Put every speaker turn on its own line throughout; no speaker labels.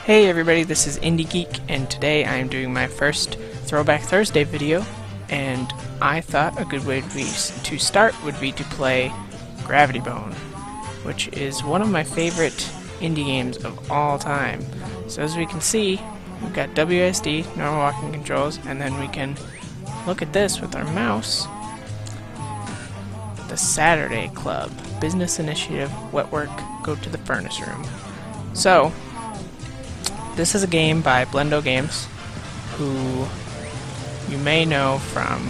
Hey everybody, this is IndieGeek, and today I am doing my first Throwback Thursday video, and I thought a good way to start would be to play Gravity Bone, which is one of my favorite indie games of all time. So as we can see, we've got WSD, normal walking controls, and then we can look at this with our mouse. The Saturday Club, Business Initiative, Wet Work, Go to the Furnace Room. So, this is a game by Blendo Games, who you may know from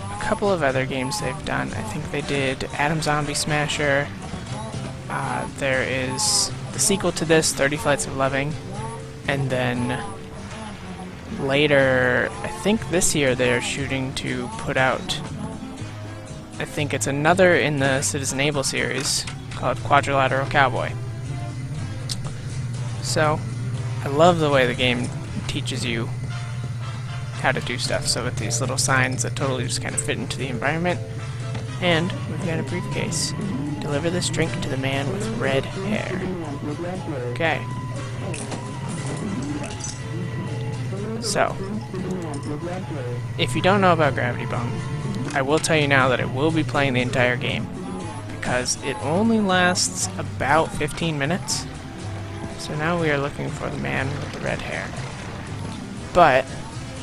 a couple of other games they've done. I think they did Atom Zombie Smasher. There is the sequel to this, 30 Flights of Loving, and then later, I think this year, they're shooting to put out, I think it's another in the Citizen Able series called Quadrilateral Cowboy. So, I love the way the game teaches you how to do stuff. So with these little signs that totally just kind of fit into the environment. And we've got a briefcase. Deliver this drink to the man with red hair. Okay. So, if you don't know about Gravity Bone, I will tell you now that I will be playing the entire game, because it only lasts about 15 minutes. So now we are looking for the man with the red hair. But,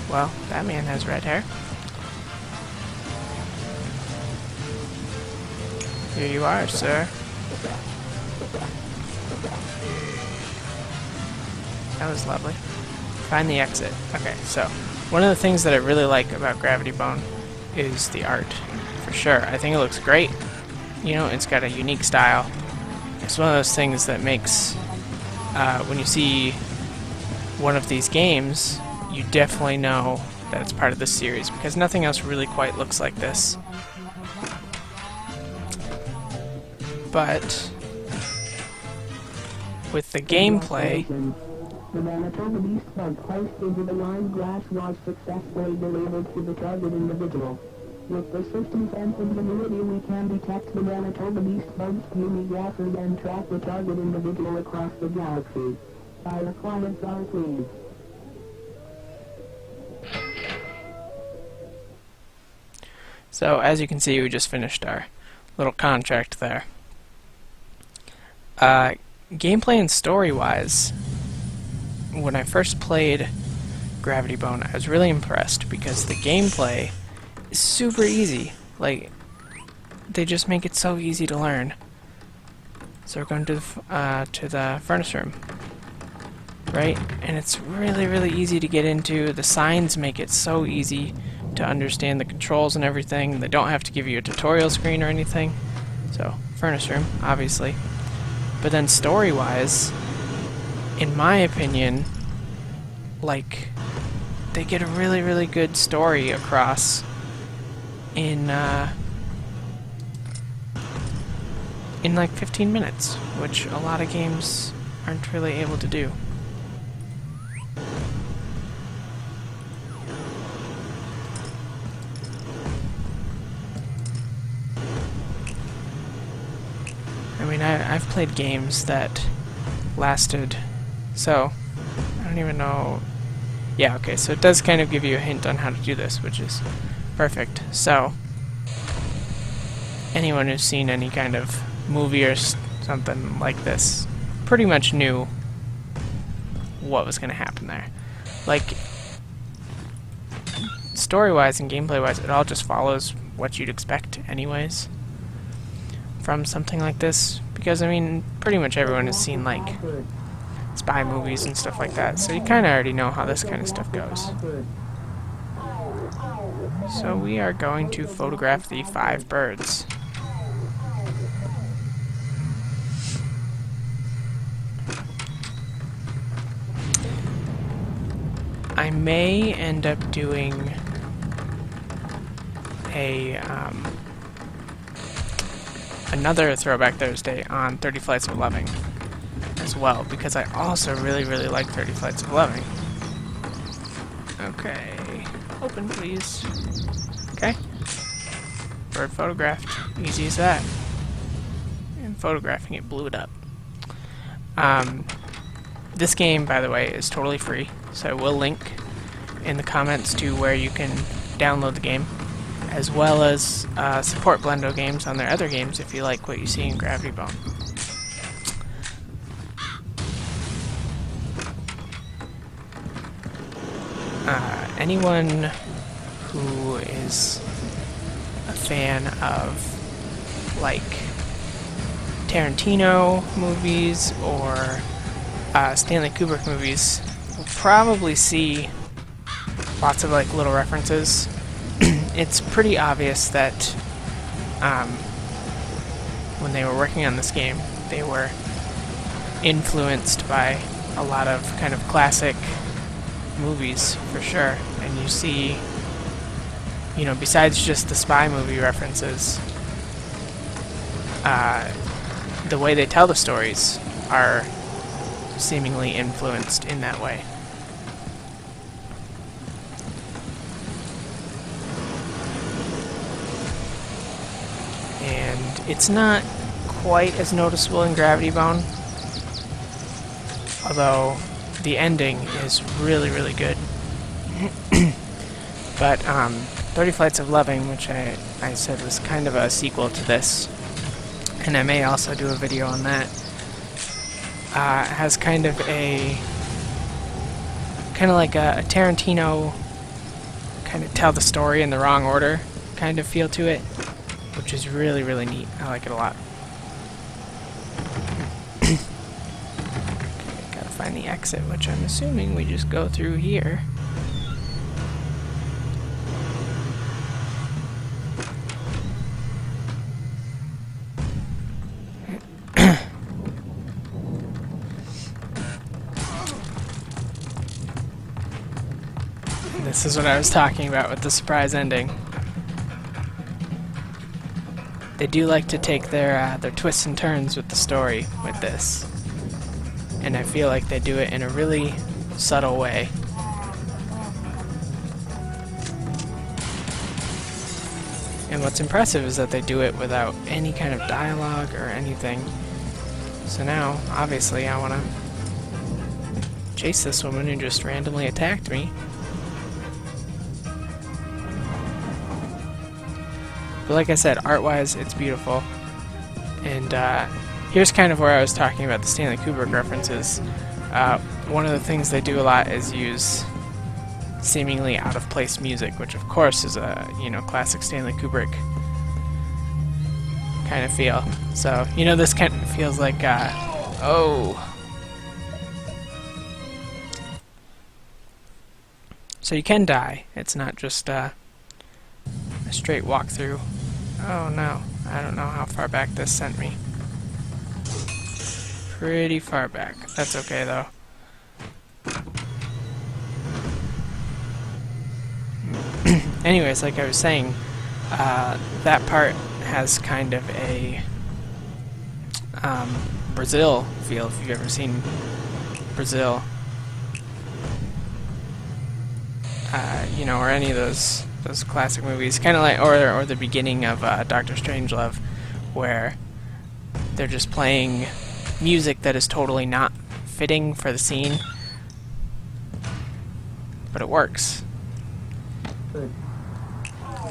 well, that man has red hair. Here you are, sir. That was lovely. Find the exit. Okay, so, one of the things that I really like about Gravity Bone is the art, for sure. I think it looks great. You know, it's got a unique style. It's one of those things that makes, when you see one of these games, you definitely know that it's part of this series, because nothing else really quite looks like this. But with the gameplay,
the Manitoba Beast bug placed into the line glass was successfully delivered to the target individual. With persistence and ingenuity, we can detect the Manitoba Beast bug's puny gases and track the target individual across the galaxy. Our requirements are please.
So as you can see, we just finished our little contract there. Gameplay and story-wise, when I first played Gravity Bone, I was really impressed because the gameplay is super easy. Like, they just make it so easy to learn. So we're going to the furnace room, right? And it's really, really easy to get into. The signs make it so easy to understand the controls and everything. They don't have to give you a tutorial screen or anything. So, furnace room, obviously. But then story-wise, in my opinion, like, they get a really, really good story across in like 15 minutes, which a lot of games aren't really able to do. I mean, I've played games that lasted, so, I don't even know. Yeah, okay, so it does kind of give you a hint on how to do this, which is perfect. So, anyone who's seen any kind of movie or something like this pretty much knew what was going to happen there. Like, story-wise and gameplay-wise, it all just follows what you'd expect anyways from something like this, because, I mean, pretty much everyone has seen, like, spy movies and stuff like that, so you kind of already know how this kind of stuff goes. So we are going to photograph the 5 birds. I may end up doing a another Throwback Thursday on 30 Flights of Loving as well, because I also really, really like 30 Flights of Loving. Okay, open please. Okay, bird photographed, easy as that. And photographing it blew it up. This game, by the way, is totally free, so I will link in the comments to where you can download the game, as well as support Blendo Games on their other games if you like what you see in Gravity Bone. Anyone who is a fan of, like, Tarantino movies or Stanley Kubrick movies will probably see lots of, like, little references. It's pretty obvious that when they were working on this game, they were influenced by a lot of kind of classic movies, for sure. And you see, you know, besides just the spy movie references, the way they tell the stories are seemingly influenced in that way. And it's not quite as noticeable in Gravity Bone, although the ending is really, really good. But 30 Flights of Loving, which I said was kind of a sequel to this, and I may also do a video on that, has kind of like a Tarantino kind of tell the story in the wrong order kind of feel to it, which is really, really neat. I like it a lot. Okay, gotta find the exit, which I'm assuming we just go through here. This is what I was talking about with the surprise ending. They do like to take their twists and turns with the story with this, and I feel like they do it in a really subtle way. And what's impressive is that they do it without any kind of dialogue or anything. So now, obviously, I want to chase this woman who just randomly attacked me. But like I said, art-wise, it's beautiful. And here's kind of where I was talking about the Stanley Kubrick references. One of the things they do a lot is use seemingly out-of-place music, which of course is a, you know, classic Stanley Kubrick kind of feel. So, you know, this kind of feels like, oh. So you can die. It's not just a straight walkthrough. Oh no, I don't know how far back this sent me. Pretty far back. That's okay though. Anyways, like I was saying, that part has kind of a Brazil feel, if you've ever seen Brazil. You know, or any of those classic movies, kind of like, or the beginning of Dr. Strangelove, where they're just playing music that is totally not fitting for the scene, but it works.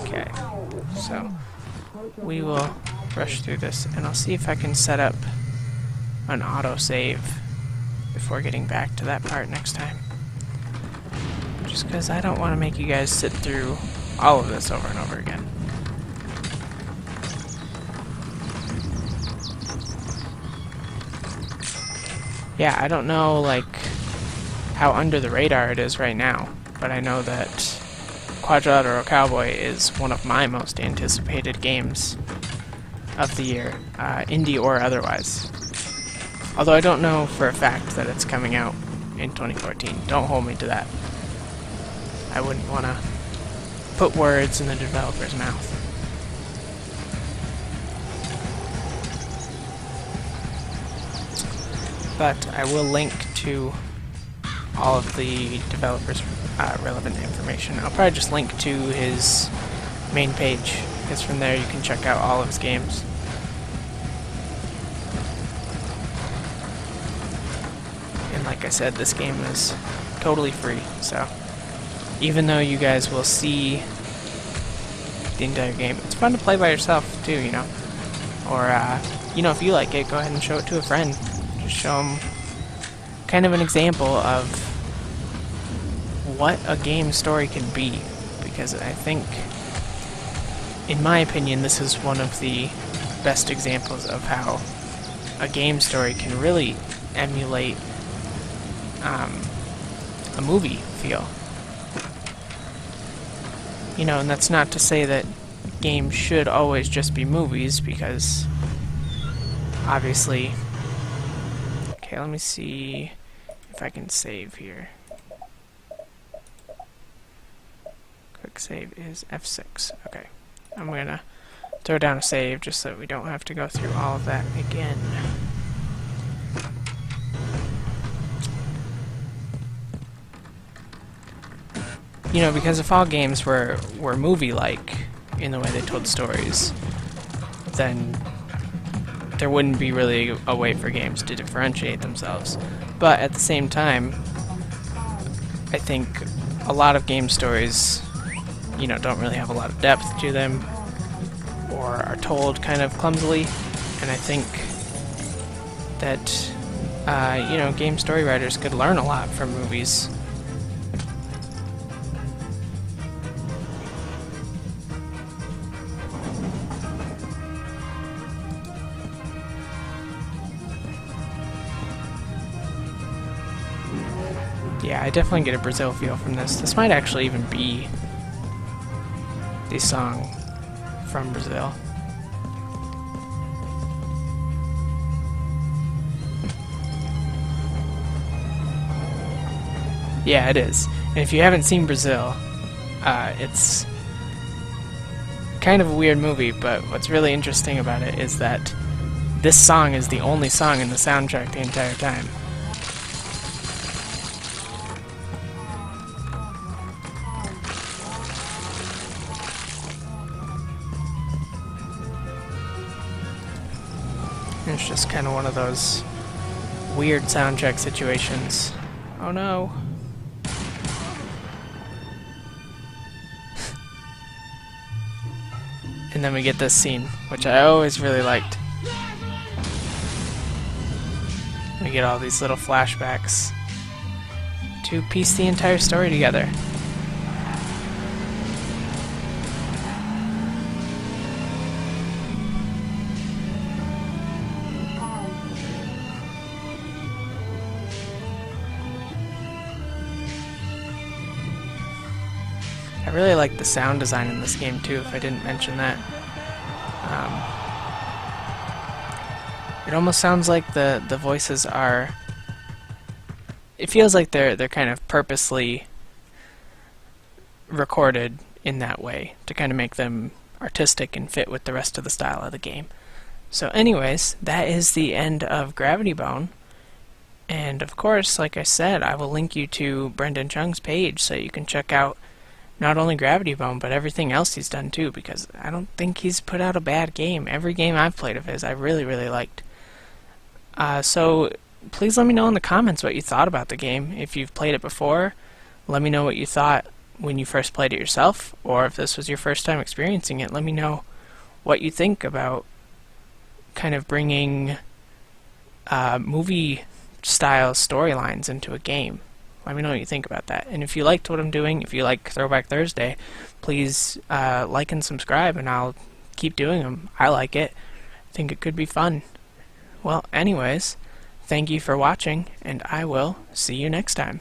Okay, so we will rush through this, and I'll see if I can set up an autosave before getting back to that part next time. Just because I don't want to make you guys sit through all of this over and over again. Yeah, I don't know, like, how under the radar it is right now, but I know that Quadrilateral Cowboy is one of my most anticipated games of the year, indie or otherwise. Although I don't know for a fact that it's coming out in 2014. Don't hold me to that. I wouldn't want to put words in the developer's mouth. But I will link to all of the developer's relevant information. I'll probably just link to his main page, because from there you can check out all of his games. And like I said, this game is totally free, so even though you guys will see the entire game, it's fun to play by yourself too, you know. Or, you know, if you like it, go ahead and show it to a friend. Just show them kind of an example of what a game story can be, because I think, in my opinion, this is one of the best examples of how a game story can really emulate a movie feel. You know, and that's not to say that games should always just be movies, because obviously... Okay, let me see if I can save here. Quick save is F6. Okay, I'm gonna throw down a save just so we don't have to go through all of that again. You know, because if all games were movie-like in the way they told stories, then there wouldn't be really a way for games to differentiate themselves. But at the same time, I think a lot of game stories, you know, don't really have a lot of depth to them, or are told kind of clumsily, and I think that, you know, game story writers could learn a lot from movies. Yeah, I definitely get a Brazil feel from this. This might actually even be the song from Brazil. Yeah, it is. And if you haven't seen Brazil, it's kind of a weird movie, but what's really interesting about it is that this song is the only song in the soundtrack the entire time. It's just kind of one of those weird soundtrack situations. Oh no. And then we get this scene, which I always really liked. We get all these little flashbacks to piece the entire story together. I really like the sound design in this game too, if I didn't mention that. It almost sounds like the voices are... It feels like they're kind of purposely recorded in that way to kind of make them artistic and fit with the rest of the style of the game. So anyways, that is the end of Gravity Bone. And of course, like I said, I will link you to Brendan Chung's page so you can check out not only Gravity Bone, but everything else he's done too, because I don't think he's put out a bad game. Every game I've played of his, I really, really liked. So please let me know in the comments what you thought about the game. If you've played it before, let me know what you thought when you first played it yourself, or if this was your first time experiencing it, let me know what you think about kind of bringing movie-style storylines into a game. Let me know what you think about that. And if you liked what I'm doing, if you like Throwback Thursday, please like and subscribe, and I'll keep doing them. I like it. I think it could be fun. Well, anyways, thank you for watching, and I will see you next time.